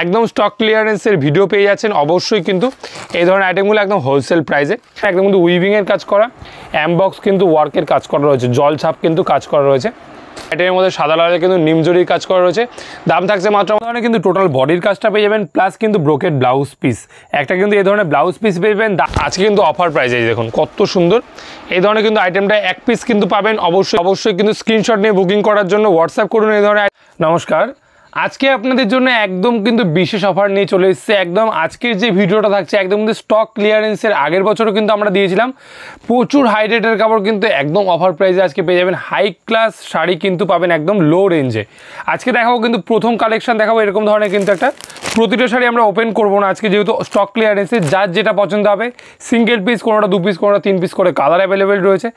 একদম stock ক্লিয়ারেন্সের video পেয়ে যাচ্ছেন অবশ্যই কিন্তু এই ধরনের আইটেমগুলো একদম হোলসেল প্রাইসে একদম কিন্তু উইভিংয়ের কাজ করা, অ্যামবক্স কিন্তু ওয়ার্কের কাজ করা রয়েছে, জল ছাপ কিন্তু কাজ করা রয়েছে। আইটেমের মধ্যে সাদা লালে কিন্তু নিমজরির কাজ করা রয়েছে। দাম থাকছে মাত্র ধরনের কিন্তু টোটাল বডির কাজটা পেয়ে যাবেন, প্লাস কিন্তু ব্রোকেড ব্লাউজ পিস একটা কিন্তু এই ধরনের ব্লাউজ পিস পেয়ে যাবেন। আজকে কিন্তু অফার প্রাইসে দেখুন কত সুন্দর এই ধরনের কিন্তু আইটেমটা এক পিস কিন্তু পাবেন। অবশ্যই কিন্তু স্ক্রিনশট নিয়ে বুকিং করার জন্য হোয়াটসঅ্যাপ করুন এই ধরনের। নমস্কার, আজকে আপনাদের জন্য একদম কিন্তু বিশেষ অফার নিয়ে চলে এসেছে। একদম আজকের যে ভিডিওটা থাকছে একদম কিন্তু স্টক ক্লিয়ারেন্সের আগের বছরও কিন্তু আমরা দিয়েছিলাম প্রচুর হাই রেটের কাপড় কিন্তু একদম অফার প্রাইসে আজকে পেয়ে যাবেন। হাই ক্লাস শাড়ি কিন্তু পাবেন একদম লো রেঞ্জে। আজকে দেখাবো কিন্তু প্রথম কালেকশন দেখাবো এরকম ধরনের কিন্তু একটা, প্রতিটা শাড়ি আমরা ওপেন করবো না আজকে যেহেতু স্টক ক্লিয়ারেন্সে, যার যেটা পছন্দ হবে সিঙ্গেল পিস, কোনোটা 2 পিস, কোনোটা 3 পিস করে কালার অ্যাভেলেবেল রয়েছে।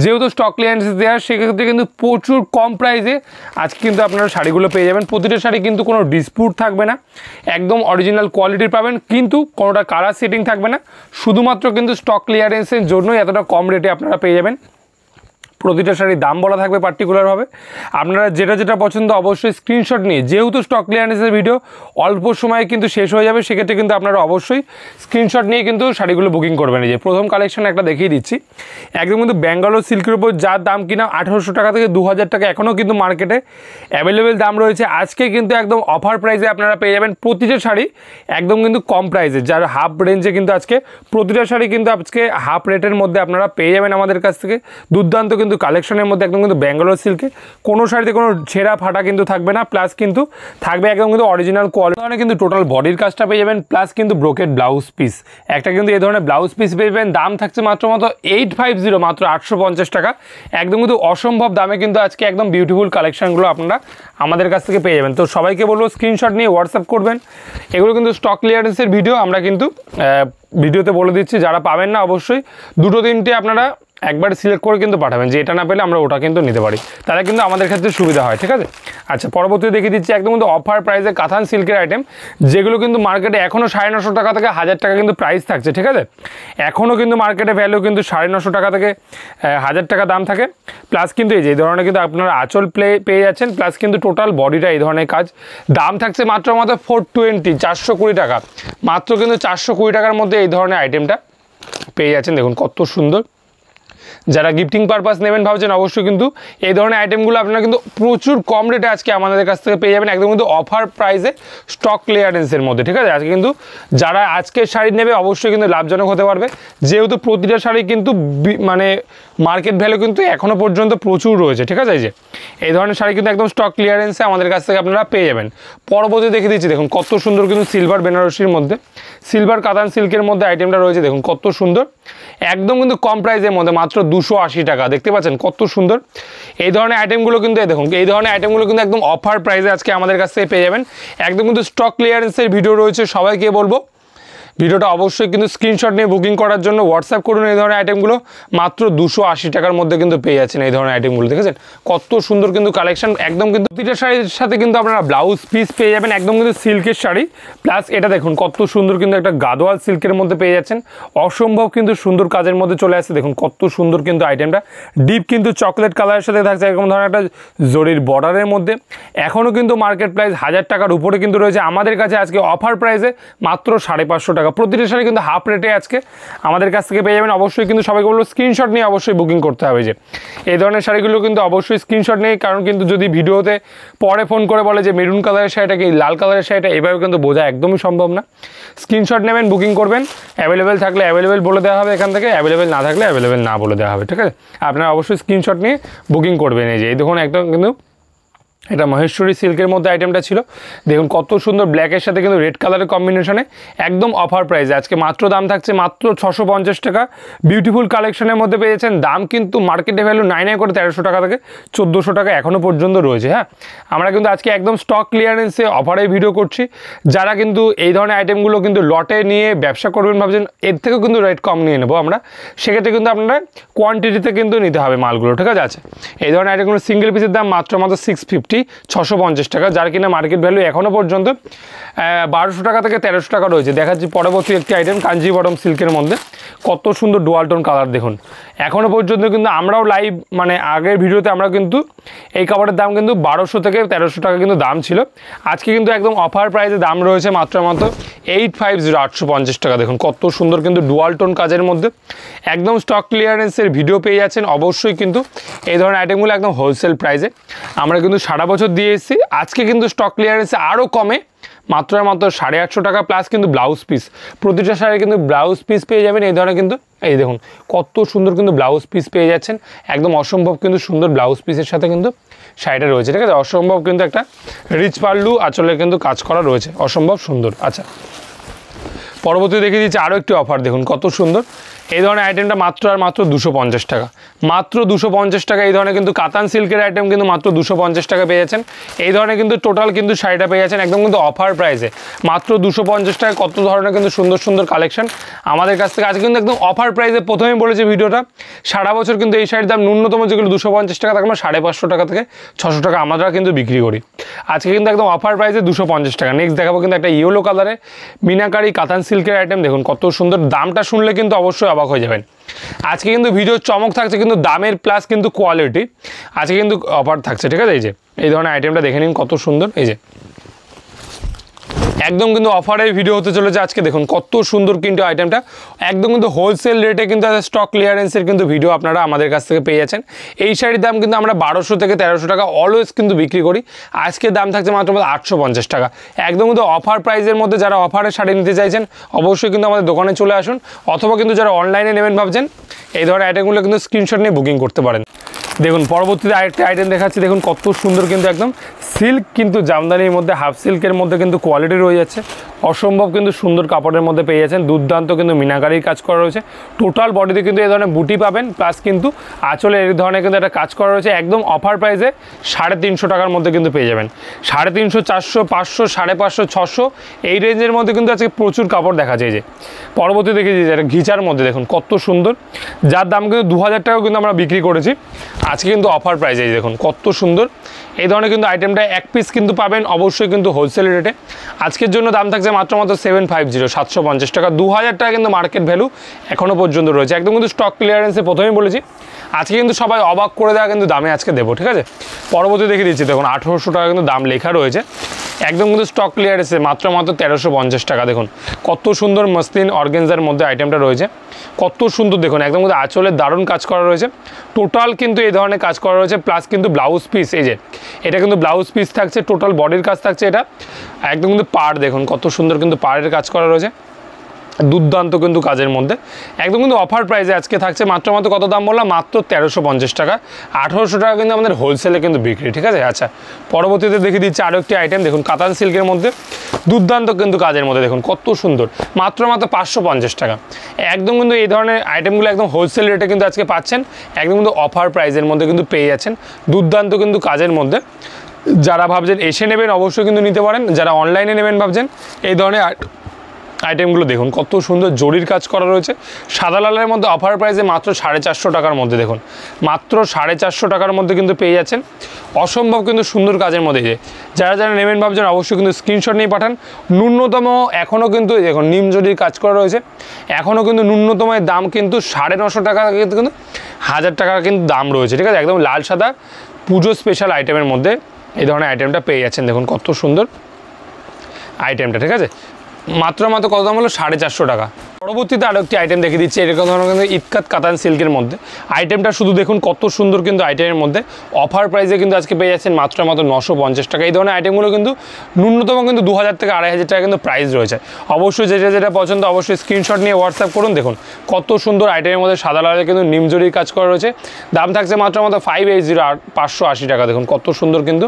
যেহেতু স্টক ক্লিয়ারেন্সে দেওয়া সেক্ষেত্রে কিন্তু প্রচুর কম প্রাইসে আজকে কিন্তু আপনারা শাড়িগুলো পেয়ে যাবেন। প্রতিটা শাড়ি কিন্তু কোনো ডিসপুট থাকবে না, একদম অরিজিনাল কোয়ালিটির পাবেন, কিন্তু কোনোটা কালার সেটিং থাকবে না। শুধুমাত্র কিন্তু স্টক ক্লিয়ারেন্সের জন্যই এতটা কম রেটে আপনারা পেয়ে যাবেন। প্রতিটা শাড়ির দাম বলা থাকবে পার্টিকুলারভাবে। আপনারা যেটা পছন্দ অবশ্যই স্ক্রিনশট নিয়ে, যেহেতু স্টক ক্লিয়ারেন্সের ভিডিও অল্প সময়ে কিন্তু শেষ হয়ে যাবে, সেক্ষেত্রে কিন্তু আপনারা অবশ্যই স্ক্রিনশট নিয়ে কিন্তু শাড়িগুলো বুকিং করবেন। এই যে প্রথম কালেকশন একটা দেখিয়ে দিচ্ছি, একদম কিন্তু ব্যাঙ্গালোর সিল্কের উপর, যার দাম কিনা 1800 টাকা থেকে 2000 টাকা এখনও কিন্তু মার্কেটে অ্যাভেলেবেল দাম রয়েছে। আজকে কিন্তু একদম অফার প্রাইসে আপনারা পেয়ে যাবেন প্রতিটা শাড়ি একদম কিন্তু কম প্রাইসে, যার হাফ রেঞ্জে কিন্তু আজকে প্রতিটা শাড়ি কিন্তু আজকে হাফ রেটের মধ্যে আপনারা পেয়ে যাবেন আমাদের কাছ থেকে। দুর্দান্ত কিন্তু কালেকশনের মধ্যে একদম কিন্তু ব্যাঙ্গালোর সিল্কে, কোনো শাড়িতে কোনো ছেঁড়া ফাটা কিন্তু থাকবে না, প্লাস কিন্তু থাকবে একদম কিন্তু অরিজিনাল কোয়ালিটি কিন্তু টোটাল বডির কাজটা পেয়ে যাবেন, প্লাস কিন্তু ব্রোকেড ব্লাউজ পিস একটা কিন্তু এই ধরনের ব্লাউজ পিস পেয়ে যাবেন। দাম থাকছে মাত্র 850, মাত্র 850 টাকা। একদম কিন্তু অসম্ভব দামে কিন্তু আজকে একদম বিউটিফুল কালেকশনগুলো আপনারা আমাদের কাছ থেকে পেয়ে যাবেন। তো সবাইকে বলবো স্ক্রিনশট নিয়ে হোয়াটসঅ্যাপ করবেন। এগুলো কিন্তু স্টক ক্লিয়ারেন্সের ভিডিও, আমরা কিন্তু ভিডিওতে বলে দিচ্ছি। যারা পাবেন না অবশ্যই 2-3টে আপনারা একবার সিলেক্ট করে কিন্তু পাঠাবেন, যে এটা না পেলে আমরা ওটা কিন্তু নিতে পারি, তাহলে কিন্তু আমাদের ক্ষেত্রে সুবিধা হয়। ঠিক আছে, আচ্ছা পরবর্তী দেখিয়ে দিচ্ছি একদম কিন্তু অফার প্রাইসে কাতান সিল্কের আইটেম, যেগুলো কিন্তু মার্কেটে এখনও 950 টাকা থেকে 1000 টাকা কিন্তু প্রাইস থাকছে। ঠিক আছে, এখনও কিন্তু মার্কেটে ভ্যালু কিন্তু 950 টাকা থেকে 1000 টাকা দাম থাকে। প্লাস কিন্তু এই যে এই ধরনের কিন্তু আপনারা আঁচল পেয়ে যাচ্ছেন, প্লাস কিন্তু টোটাল বডিটা এই ধরনের কাজ। দাম থাকছে মাত্র 420, 420 টাকা, মাত্র কিন্তু 420 টাকার মধ্যে এই ধরনের আইটেমটা পেয়ে যাচ্ছেন। দেখুন কত সুন্দর। যারা গিফটিং পারপাস নেবেন ভাবছেন অবশ্যই কিন্তু এই ধরনের আইটেমগুলো আপনারা কিন্তু প্রচুর কম রেটে আজকে আমাদের কাছ থেকে পেয়ে যাবেন, একদম কিন্তু অফার প্রাইসে স্টক ক্লিয়ারেন্সের মধ্যে। ঠিক আছে, আজকে কিন্তু যারা আজকের শাড়ি নেবে অবশ্যই কিন্তু লাভজনক হতে পারবে, যেহেতু প্রতিটা শাড়ি কিন্তু মানে মার্কেট ভ্যালু কিন্তু এখনও পর্যন্ত প্রচুর রয়েছে। ঠিক আছে, এই ধরনের শাড়ি কিন্তু একদম স্টক ক্লিয়ারেন্সে আমাদের কাছ থেকে আপনারা পেয়ে যাবেন। পরবর্তী দেখে দিচ্ছি, দেখুন কত সুন্দর কিন্তু সিলভার বেনারসির মধ্যে, সিলভার কাতান সিল্কের মধ্যে আইটেমটা রয়েছে। দেখুন কত সুন্দর, একদম কিন্তু কম প্রাইসের মধ্যে মাত্র 280 টাকা। দেখতে পাচ্ছেন কত সুন্দর এই ধরনের আইটেমগুলো কিন্তু। দেখুন এই ধরনের আইটেমগুলো কিন্তু একদম অফার প্রাইসে আজকে আমাদের কাছ থেকে পেয়ে যাবেন। একদম কিন্তু স্টক ক্লিয়ারেন্সের ভিডিও রয়েছে। সবাইকে বলবো ভিডিওটা অবশ্যই কিন্তু স্ক্রিনশট নিয়ে বুকিং করার জন্য হোয়াটসঅ্যাপ করুন। এই ধরনের আইটেমগুলো মাত্র 280 টাকার মধ্যে কিন্তু পেয়ে যাচ্ছেন এই ধরনের আইটেমগুলো। দেখেছেন কত সুন্দর কিন্তু কালেকশন। একদম কিন্তু প্রতিটা শাড়ির সাথে কিন্তু আপনারা ব্লাউজ পিস পেয়ে যাবেন, একদম কিন্তু সিল্কের শাড়ি। প্লাস এটা দেখুন কত সুন্দর কিন্তু একটা গাদোয়াল সিল্কের মধ্যে পেয়ে যাচ্ছেন, অসম্ভব কিন্তু সুন্দর কাজের মধ্যে চলে আসছে। দেখুন কত সুন্দর কিন্তু আইটেমটা, ডিপ কিন্তু চকলেট কালারের সাথে থাকছে এরকম ধরনের একটা জরির বর্ডারের মধ্যে। এখনও কিন্তু মার্কেট প্রাইস 1000 টাকার উপরে কিন্তু রয়েছে, আমাদের কাছে আজকে অফার প্রাইসে মাত্র 550 টাকা। প্রতিটা শাড়ি কিন্তু হাফ রেটে আজকে আমাদের কাছ থেকে পেয়ে যাবেন। অবশ্যই কিন্তু সবাইকে বলবো স্ক্রিনশট নিয়ে অবশ্যই বুকিং করতে হবে। যে এই ধরনের শাড়িগুলো কিন্তু অবশ্যই স্ক্রিনশট নেই, কারণ কিন্তু যদি ভিডিওতে পরে ফোন করে বলে যে মেরুন কালারের শাড়িটা কি লাল কালারের শাড়িটা, এভাবে কিন্তু বোঝা একদমই সম্ভব না। স্ক্রিনশট নেবেন, বুকিং করবেন, অ্যাভেলেবেল থাকলে অ্যাভেলেবেল বলে দেওয়া হবে এখান থেকে, অ্যাভেলেবেল না থাকলে অ্যাভেলেবেল না বলে দেওয়া হবে। ঠিক আছে, আপনারা অবশ্যই স্ক্রিনশট নিয়ে বুকিং করবেন। এই যে এই দেখুন একদম কিন্তু এটা মহেশ্বরী সিল্কের মধ্যে আইটেমটা ছিল। দেখুন কত সুন্দর ব্ল্যাকের সাথে কিন্তু রেড কালারের কম্বিনেশনে একদম অফার প্রাইসে আজকে মাত্র দাম থাকছে মাত্র 650 টাকা। বিউটিফুল কালেকশনের মধ্যে পেয়েছেন। দাম কিন্তু মার্কেটে ভ্যালু 9 করে 1300 টাকা থেকে 1400 টাকা এখনও পর্যন্ত রয়েছে। হ্যাঁ, আমরা কিন্তু আজকে একদম স্টক ক্লিয়ারেন্সে অফারে ভিডিও করছি। যারা কিন্তু এই ধরনের আইটেমগুলো কিন্তু লটে নিয়ে ব্যবসা করবেন ভাবছেন, এর থেকেও কিন্তু রেট কম নিয়ে নেবো আমরা, সেক্ষেত্রে কিন্তু আপনারা কোয়ান্টিটিতে কিন্তু নিতে হবে মালগুলো। ঠিক আছে, এই ধরনের আইটেমগুলো সিঙ্গেল পিসের দাম মাত্র 650 টাকা, যার কিনা মার্কেট ভ্যালু এখনও পর্যন্ত 1200 টাকা থেকে 1300 টাকা রয়েছে। দেখাচ্ছি পরবর্তী একটি আইটেম কাঞ্জিবরম সিল্কের মধ্যে। কত সুন্দর ডুয়াল টোন কালার দেখুন। এখনও পর্যন্ত কিন্তু আমরাও লাইভ মানে আগের ভিডিওতে আমরা কিন্তু এই কাপড়ের দাম কিন্তু 1200 থেকে 1300 টাকা কিন্তু দাম ছিল। আজকে কিন্তু একদম অফার প্রাইসে দাম রয়েছে মাত্র 850 850 টাকা। দেখুন কত সুন্দর কিন্তু ডুয়াল টোন কাজের মধ্যে একদম স্টক ক্লিয়ারেন্সের ভিডিও পেয়ে যাচ্ছেন। অবশ্যই কিন্তু এই ধরনের আইটেমগুলো একদম হোলসেল প্রাইসে আমরা কিন্তু সারা বছর দিয়ে এসেছি। আজকে কিন্তু স্টক ক্লিয়ারেন্সে আরও কমে মাত্র 850 টাকা প্লাস কিন্তু ব্লাউজ পিস, প্রতিটা শাড়ি কিন্তু ব্লাউজ পিস পেয়ে যাবেন এই ধরনের। কিন্তু এই দেখুন কত সুন্দর কিন্তু ব্লাউজ পিস পেয়ে যাচ্ছেন, একদম অসম্ভব কিন্তু সুন্দর ব্লাউজ পিসের সাথে কিন্তু শাড়িটা রয়েছে, ঠিক আছে। অসম্ভব কিন্তু একটা রিচ পাল্লু আঁচলে কিন্তু কাজ করা রয়েছে, অসম্ভব সুন্দর। আচ্ছা, পরবর্তী দেখিয়ে দিচ্ছি আরও একটি অফার। দেখুন কত সুন্দর এই ধরনের আইটেমটা মাত্র 250 টাকা, মাত্র 250 টাকা। এই ধরনের কিন্তু কাতান সিল্কের আইটেম কিন্তু মাত্র 250 টাকা পেয়ে যাচ্ছেন। এই ধরনের কিন্তু টোটাল কিন্তু শাড়িটা পেয়ে যাচ্ছেন একদম কিন্তু অফার প্রাইসে মাত্র 250 টাকা। কত ধরনের কিন্তু সুন্দর সুন্দর কালেকশন আমাদের কাছ থেকে আজকে কিন্তু একদম অফার প্রাইসে। প্রথমেই বলেছি ভিডিওটা সারা বছর কিন্তু এই শাড়ির দাম ন্যূনতম যেগুলো 250 টাকা থাকে, আমরা 550 টাকা থেকে 600 টাকা আমরা কিন্তু বিক্রি করি। আজকে কিন্তু একদম অফার প্রাইসে 250 টাকা। নেক্সট দেখাবো কিন্তু একটা ইয়েলো কালারে মিনাকারি কাতান সিল্কের আইটেম। দেখুন কত সুন্দর, দামটা শুনলে কিন্তু অবশ্যই অবাক হয়ে যাবেন। আজকে কিন্তু ভিডিওর চমক থাকছে কিন্তু দামের প্লাস কিন্তু কোয়ালিটি, আজকে কিন্তু অফার থাকছে, ঠিক আছে। এই যে এই ধরনের আইটেমটা দেখে নিন কত সুন্দর, এই যে একদম কিন্তু অফারের ভিডিও হতে চলেছে আজকে। দেখুন কত সুন্দর কিন্তু আইটেমটা একদম কিন্তু হোলসেল রেটে কিন্তু স্টক ক্লিয়ারেন্সের কিন্তু ভিডিও আপনারা আমাদের কাছ থেকে পেয়ে যাচ্ছেন। এই শাড়ির দাম কিন্তু আমরা 1200 থেকে 1300 টাকা অলওয়েজ কিন্তু বিক্রি করি, আজকে দাম থাকছে মাত্র 850 টাকা। একদম কিন্তু অফার প্রাইসের মধ্যে যারা অফারের শাড়ি নিতে চাইছেন অবশ্যই কিন্তু আমাদের দোকানে চলে আসুন, অথবা কিন্তু যারা অনলাইনে নেবেন ভাবছেন এই ধরনের আইটেমগুলো কিন্তু স্ক্রিনশট নিয়ে বুকিং করতে পারেন। দেখুন পরবর্তীতে আরেকটা আইটেম দেখাচ্ছি। দেখুন কত সুন্দর কিন্তু একদম সিল্ক কিন্তু জামদানির মধ্যে হাফ সিল্কের মধ্যে কিন্তু কোয়ালিটি রয়ে যাচ্ছে, অসম্ভব কিন্তু সুন্দর কাপড়ের মধ্যে পেয়ে যাচ্ছেন। দুর্দান্ত কিন্তু মিনাকারির কাজ করা রয়েছে, টোটাল বডিতে কিন্তু এই ধরনের বুটি পাবেন, প্লাস কিন্তু আঁচলে এই ধরনের কিন্তু একটা কাজ করা রয়েছে। একদম অফার প্রাইসে 350 টাকার মধ্যে কিন্তু পেয়ে যাবেন। 350, 400, 500, 550, 600 এই রেঞ্জের মধ্যে কিন্তু আজকে প্রচুর কাপড় দেখা যায়। যে পরবর্তী দেখে দিয়েছে একটা ঘিচার মধ্যে, দেখুন কত সুন্দর, যার দাম কিন্তু 2000 টাকাও কিন্তু আমরা বিক্রি করেছি, আজকে কিন্তু অফার প্রাইসে। দেখুন কত সুন্দর এই ধরনের কিন্তু আইটেমটা এক পিস কিন্তু পাবেন অবশ্যই কিন্তু হোলসেল রেটে। আজকের জন্য দাম থাকছে মাত্র 750 750 টাকা। 2000 টাকা কিন্তু মার্কেট ভ্যালু এখনও পর্যন্ত রয়েছে, একদম কিন্তু স্টক ক্লিয়ারেন্সে। প্রথমেই বলেছি আজকে কিন্তু সবাই অবাক করে দেওয়া কিন্তু দামে আজকে দেবো, ঠিক আছে। পরবর্তী দেখে দিচ্ছি, দেখুন 1800 টাকা কিন্তু দাম লেখা রয়েছে, একদম কিন্তু স্টক ক্লিয়ারেন্সে মাত্র 1350 টাকা। দেখুন কত সুন্দর মসলিন অর্গানজার মধ্যে আইটেমটা রয়েছে, কত সুন্দর দেখুন, একদম কিন্তু আঁচলের দারুণ কাজ করা রয়েছে, টোটাল কিন্তু এই ধরনের কাজ করা রয়েছে, প্লাস কিন্তু ব্লাউজ পিস, এই যে এটা কিন্তু ব্লাউজ পিস থাকছে, টোটাল বডির কাজ থাকছে, এটা একদম কিন্তু পাড়, দেখুন কত সুন্দর কিন্তু পাড়ের কাজ করা রয়েছে, দুর্দান্ত কিন্তু কাজের মধ্যে একদম কিন্তু অফার প্রাইসে আজকে থাকছে মাত্র কত দাম বললাম, মাত্র 1350 টাকা। 1800 টাকা কিন্তু আমাদের হোলসেলে কিন্তু বিক্রি, ঠিক আছে। আচ্ছা, পরবর্তীতে দেখিয়ে দিচ্ছি আরও একটি আইটেম। দেখুন কাতান সিল্কের মধ্যে দুর্দান্ত কিন্তু কাজের মধ্যে, দেখুন কত সুন্দর, মাত্র 550 টাকা। একদম কিন্তু এই ধরনের আইটেমগুলো একদম হোলসেল রেটে কিন্তু আজকে পাচ্ছেন, একদম কিন্তু অফার প্রাইসের মধ্যে কিন্তু পেয়ে যাচ্ছেন, দুর্দান্ত কিন্তু কাজের মধ্যে। যারা ভাবছেন এসে নেবেন অবশ্যই কিন্তু নিতে পারেন, যারা অনলাইনে নেবেন ভাবছেন এই ধরনের আইটেমগুলো দেখুন কত সুন্দর জরির কাজ করা রয়েছে, সাদা লালের মধ্যে অফার প্রাইসে মাত্র 450 টাকার মধ্যে। দেখুন মাত্র 450 টাকার মধ্যে কিন্তু পেয়ে যাচ্ছেন, অসম্ভব কিন্তু সুন্দর কাজের মধ্যে। যারা যারা নেবেন ভাবছেন অবশ্যই কিন্তু স্ক্রিনশট নিয়ে পাঠান। ন্যূনতম এখনও কিন্তু দেখুন নিম জরির কাজ করা রয়েছে, এখনও কিন্তু ন্যূনতম দাম কিন্তু 950 টাকা কিন্তু 1000 টাকার কিন্তু দাম রয়েছে, ঠিক আছে। একদম লাল সাদা পুজো স্পেশাল আইটেমের মধ্যে এই ধরনের আইটেমটা পেয়ে যাচ্ছেন। দেখুন কত সুন্দর আইটেমটা, ঠিক আছে। মাত্র কত দাম হলো, 450 টাকা। পরবর্তীতে আরও একটি আইটেম দেখে দিচ্ছি, এরকম ধরনের কিন্তু ইতকাত কাতান সিল্কের মধ্যে আইটেমটা শুধু দেখুন কত সুন্দর কিন্তু আইটেমের মধ্যে অফার প্রাইসে কিন্তু আজকে পেয়ে যাচ্ছেন মাত্র 950 টাকা। এই ধরনের আইটেমগুলো কিন্তু ন্যূনতম কিন্তু 2000 থেকে 2500 টাকা কিন্তু প্রাইস রয়েছে। অবশ্যই যেটা পছন্দ অবশ্যই স্ক্রিনশট নিয়ে হোয়াটসঅ্যাপ করুন। দেখুন কত সুন্দর আইটেমের মধ্যে সাদা লালে কিন্তু নিমজরির কাজ করা রয়েছে, দাম থাকছে মাত্র 580 580 টাকা। দেখুন কত সুন্দর কিন্তু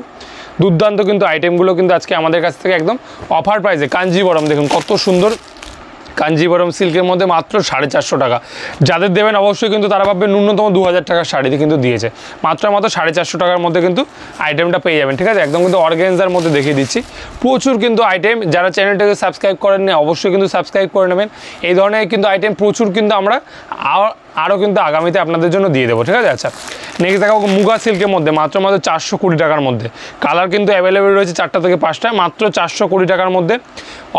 দুর্দান্ত কিন্তু আইটেমগুলো কিন্তু আজকে আমাদের কাছ থেকে একদম অফার প্রাইসে। কাঞ্জিবরম দেখুন কত সুন্দর, কাঞ্জিবরম সিল্কের মধ্যে মাত্র 450 টাকা। যাদের দেবেন অবশ্যই কিন্তু তারা ভাববে ন্যূনতম 2000 টাকার শাড়িতে কিন্তু দিয়েছে, মাত্র 450 টাকার মধ্যে কিন্তু আইটেমটা পেয়ে যাবেন, ঠিক আছে। একদম কিন্তু অর্গানজার মধ্যে দেখিয়ে দিচ্ছি, প্রচুর কিন্তু আইটেম। যারা চ্যানেলটাকে সাবস্ক্রাইব করেননি অবশ্যই কিন্তু সাবস্ক্রাইব করে নেবেন। এই ধরনের কিন্তু আইটেম প্রচুর কিন্তু আমরা আরও কিন্তু আগামীতে আপনাদের জন্য দিয়ে দেবো, ঠিক আছে। আচ্ছা, নেক্সট দেখাবো মুগা সিল্কের মধ্যে মাত্র 420 টাকার মধ্যে। কালার কিন্তু অ্যাভেলেবেল রয়েছে 4টা থেকে 5টা, মাত্র 420 টাকার মধ্যে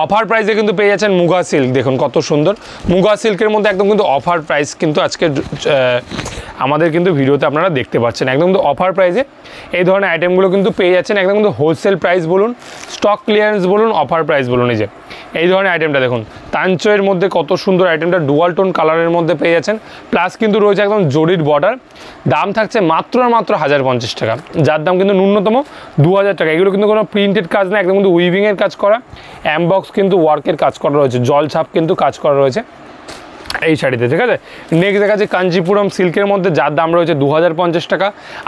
অফার প্রাইসে কিন্তু পেয়ে যাচ্ছেন মুগা সিল্ক, দেখুন কত সুন্দর মুগা সিল্কের মধ্যে একদম কিন্তু অফার প্রাইস কিন্তু আজকে আমাদের কিন্তু ভিডিওতে আপনারা দেখতে পাচ্ছেন। একদম কিন্তু অফার প্রাইসে এই ধরনের আইটেমগুলো কিন্তু পেয়ে যাচ্ছেন, একদম কিন্তু হোলসেল প্রাইস বলুন, স্টক ক্লিয়ারেন্স বলুন, অফার প্রাইস বলুন। এই ধরনের আইটেমটা দেখুন তাঞ্চয়ের মধ্যে কত সুন্দর আইটেমটা, ডুয়াল টোন কালারের মধ্যে পেয়ে যাচ্ছেন, প্লাস কিন্তু রয়েছে একদম জরির বর্ডার। দাম থাকছে মাত্র 1050 টাকা, যার দাম কিন্তু ন্যূনতম 2000 টাকা। এগুলো কিন্তু কোনো প্রিন্টেড কাজ না, একদম কিন্তু উইভিংয়ের কাজ করা, অ্যামবক্স কিন্তু ওয়ার্কের কাজ করা রয়েছে, জল ছাপ কিন্তু কাজ করা রয়েছে এই শাড়িতে, ঠিক আছে। নেক্সট দেখা যাচ্ছে কাঞ্চিপুরম সিল্কের মধ্যে, যার দাম রয়েছে 2050 টাকা।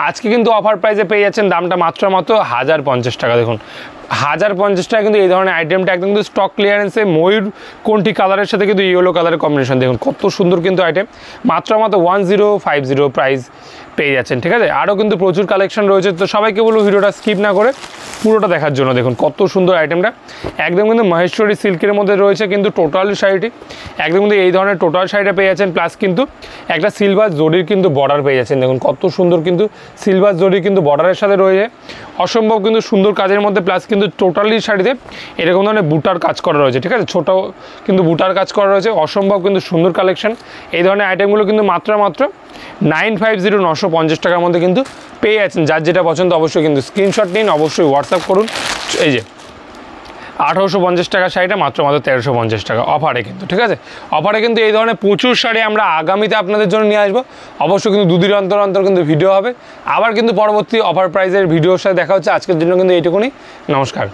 আজকে কিন্তু অফার প্রাইসে পেয়ে যাচ্ছেন, দামটা মাত্র 1050 টাকা। দেখুন 1050 টাকা কিন্তু এই ধরনের আইটেমটা একদম কিন্তু স্টক ক্লিয়ারেন্সে ময়ূর কোনটি কালারের সাথে কিন্তু ইয়েলো কালারের কম্বিনেশন, দেখুন কত সুন্দর কিন্তু আইটেম, মাত্র 1050 প্রাইস পেয়ে যাচ্ছেন, ঠিক আছে। আরও কিন্তু প্রচুর কালেকশন রয়েছে, তো সবাইকে বলবো ভিডিওটা স্কিপ না করে পুরোটা দেখার জন্য। দেখুন কত সুন্দর আইটেমটা, একদম কিন্তু মহেশ্বরী সিল্কের মধ্যে রয়েছে কিন্তু টোটাল শাড়িটি, একদম কিন্তু এই ধরনের টোটাল শাড়িটা পেয়ে যাচ্ছেন, প্লাস কিন্তু একটা সিলভার জরির কিন্তু বর্ডার পেয়ে যাচ্ছেন। দেখুন কত সুন্দর কিন্তু সিলভার জরি কিন্তু বর্ডারের সাথে রয়েছে, অসম্ভব কিন্তু সুন্দর কাজের মধ্যে, প্লাস কিন্তু টোটালি শাড়িতে এরকম ধরনের বুটার কাজ করা রয়েছে, ঠিক আছে, ছোটো কিন্তু বুটার কাজ করা রয়েছে, অসম্ভব কিন্তু সুন্দর কালেকশন। এই ধরনের আইটেমগুলো কিন্তু মাত্র 950 টাকার মধ্যে কিন্তু পেয়ে যাচ্ছেন। যার যেটা পছন্দ অবশ্যই কিন্তু স্ক্রিনশট নিন, অবশ্যই হোয়াটসঅ্যাপ করুন। এই যে 1850 টাকা শাড়িটা মাত্র 1350 টাকা অফারে কিন্তু, ঠিক আছে। অফারে কিন্তু এই ধরনের প্রচুর শাড়ি আমরা আগামীতে আপনাদের জন্য নিয়ে আসবো, অবশ্যই কিন্তু দুদিন অন্তর অন্তর কিন্তু ভিডিও হবে, আবার কিন্তু পরবর্তী অফার প্রাইসের ভিডিওর সাথে দেখা হচ্ছে। আজকের জন্য কিন্তু এইটুকুনি, নমস্কার।